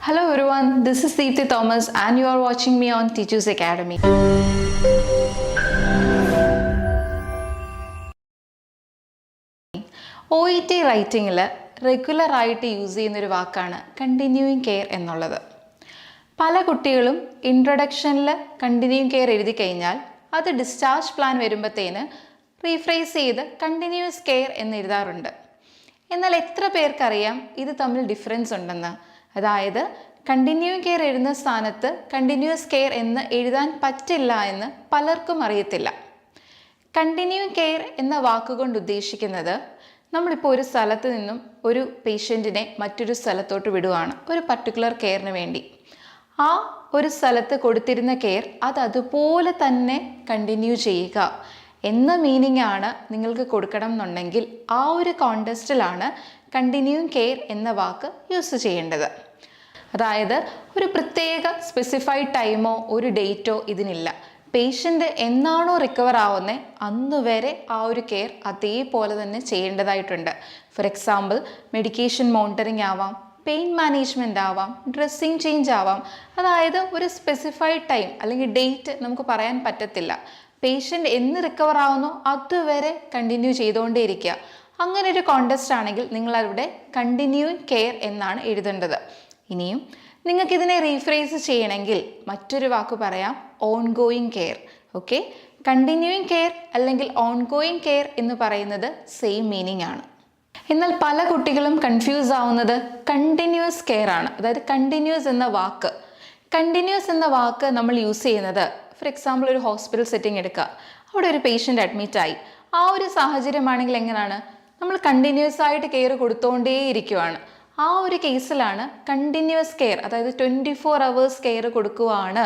Hello everyone, this is Deepthi Thomas and you are watching me on Tiju's Academy. OET Writing regular ആയിട്ട് use ചെയ്യുന്ന ഒരു വാക്കാണ് continuing care എന്നുള്ളത്. പല കുട്ടികളും ഇൻട്രൊഡക്ഷനിൽ കണ്ടിന്യൂയിങ് കെയർ എഴുതി കഴിഞ്ഞാൽ അത് ഡിസ്ചാർജ് പ്ലാൻ വരുമ്പോഴത്തേന് റീഫ്രേസ് ചെയ്ത് കണ്ടിന്യൂസ് കെയർ എന്ന് എഴുതാറുണ്ട്. എന്നാൽ എത്ര പേർക്കറിയാം ഇത് തമ്മിൽ ഡിഫറൻസ് ഉണ്ടെന്ന്? അതായത് കണ്ടിന്യൂയിങ് കെയർ എഴുതുന്ന സ്ഥാനത്ത് കണ്ടിന്യൂസ് കെയർ എന്ന് എഴുതാൻ പറ്റില്ല എന്ന് പലർക്കും അറിയത്തില്ല. കണ്ടിന്യൂയിങ് കെയർ എന്ന വാക്കുകൊണ്ട് ഉദ്ദേശിക്കുന്നത് നമ്മളിപ്പോൾ ഒരു സ്ഥലത്ത് നിന്നും ഒരു പേഷ്യൻറ്റിനെ മറ്റൊരു സ്ഥലത്തോട്ട് വിടുകയാണ് ഒരു പർട്ടിക്കുലർ കെയറിന് വേണ്ടി. ആ ഒരു സ്ഥലത്ത് കൊടുത്തിരുന്ന കെയർ അതുപോലെ തന്നെ കണ്ടിന്യൂ ചെയ്യുക എന്ന മീനിങ് ആണ് നിങ്ങൾക്ക് കൊടുക്കണം എന്നുണ്ടെങ്കിൽ ആ ഒരു കോണ്ടെക്സ്റ്റിലാണ് കണ്ടിന്യൂയിങ് കെയർ എന്ന വാക്ക് യൂസ് ചെയ്യേണ്ടത്. അതായത് ഒരു പ്രത്യേക സ്പെസിഫൈഡ് ടൈമോ ഒരു ഡേറ്റോ ഇതിനില്ല. പേഷ്യൻ്റ് എന്നാണോ റിക്കവർ ആവുന്നത് അന്ന് വരെ ആ ഒരു കെയർ അതേപോലെ തന്നെ ചെയ്യേണ്ടതായിട്ടുണ്ട്. ഫോർ എക്സാമ്പിൾ മെഡിക്കേഷൻ മോണിറ്ററിങ് ആവാം, പെയിൻ മാനേജ്മെൻ്റ് ആവാം, ഡ്രസ്സിങ് ചേഞ്ച് ആവാം. അതായത് ഒരു സ്പെസിഫൈഡ് ടൈം അല്ലെങ്കിൽ ഡേറ്റ് നമുക്ക് പറയാൻ പറ്റത്തില്ല. പേഷ്യൻ്റ് എന്ന് റിക്കവർ ആവുന്നോ അതുവരെ കണ്ടിന്യൂ ചെയ്തുകൊണ്ടേയിരിക്കുക. അങ്ങനെ ഒരു കോണ്ടെക്സ്റ്റ് ആണെങ്കിൽ നിങ്ങളവിടെ കണ്ടിന്യൂയിങ് കെയർ എന്നാണ് എഴുതേണ്ടത്. ഇനിയും നിങ്ങൾക്കിതിനെ റീഫ്രേസ് ചെയ്യണമെങ്കിൽ മറ്റൊരു വാക്ക് പറയാം, ongoing care. Okay, continuing care അല്ലെങ്കിൽ ഓൺഗോയിങ് കെയർ എന്ന് പറയുന്നത് സെയിം മീനിങ് ആണ്. എന്നാൽ പല കുട്ടികളും കൺഫ്യൂസ് ആവുന്നത് കണ്ടിന്യൂസ് കെയർ ആണ്. അതായത് കണ്ടിന്യൂസ് എന്ന വാക്ക് നമ്മൾ യൂസ് ചെയ്യുന്നത് ഫോർ എക്സാമ്പിൾ ഒരു ഹോസ്പിറ്റൽ സെറ്റിംഗ് എടുക്കുക, അവിടെ ഒരു പേഷ്യൻ്റ് അഡ്മിറ്റായി. ആ ഒരു സാഹചര്യമാണെങ്കിൽ എങ്ങനെയാണ്? നമ്മൾ കണ്ടിന്യൂസ് ആയിട്ട് കെയർ കൊടുത്തുകൊണ്ടേയിരിക്കുവാണ്. ആ ഒരു കേസിലാണ് കണ്ടിന്യൂസ് കെയർ, അതായത് 24 hours കെയർ കൊടുക്കുകയാണ്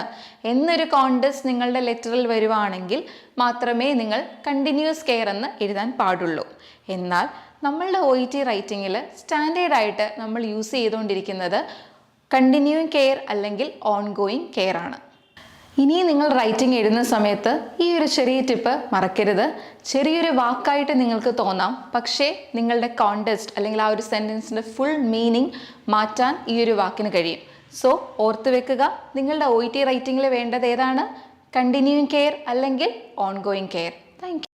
എന്നൊരു കോണ്ടെക്സ്റ്റ് നിങ്ങളുടെ ലെറ്ററിൽ വരുവാണെങ്കിൽ മാത്രമേ നിങ്ങൾ കണ്ടിന്യൂസ് കെയർ എന്ന് എഴുതാൻ പാടുള്ളൂ. എന്നാൽ നമ്മളുടെ OET റൈറ്റിങ്ങിൽ സ്റ്റാൻഡേർഡ് ആയിട്ട് നമ്മൾ യൂസ് ചെയ്തുകൊണ്ടിരിക്കുന്നത് കണ്ടിന്യൂയിങ് കെയർ അല്ലെങ്കിൽ ഓൺഗോയിങ് കെയർ ആണ്. ഇനി നിങ്ങൾ റൈറ്റിംഗ് എഴുതുന്ന സമയത്ത് ഈ ഒരു ചെറിയ ടിപ്പ് മറക്കരുത്. ചെറിയൊരു വാക്കായിട്ട് നിങ്ങൾക്ക് തോന്നാം, പക്ഷേ നിങ്ങളുടെ കോണ്ടെക്സ്റ്റ് അല്ലെങ്കിൽ ആ ഒരു സെൻറ്റൻസിൻ്റെ ഫുൾ മീനിങ് മാറ്റാൻ ഈ ഒരു വാക്കിന് കഴിയും. സോ ഓർത്ത് വെക്കുക, നിങ്ങളുടെ OET റൈറ്റിങ്ങിൽ വേണ്ടത് ഏതാണ്? കണ്ടിന്യൂയിങ് കെയർ അല്ലെങ്കിൽ ഓൺഗോയിങ് കെയർ. Thank you.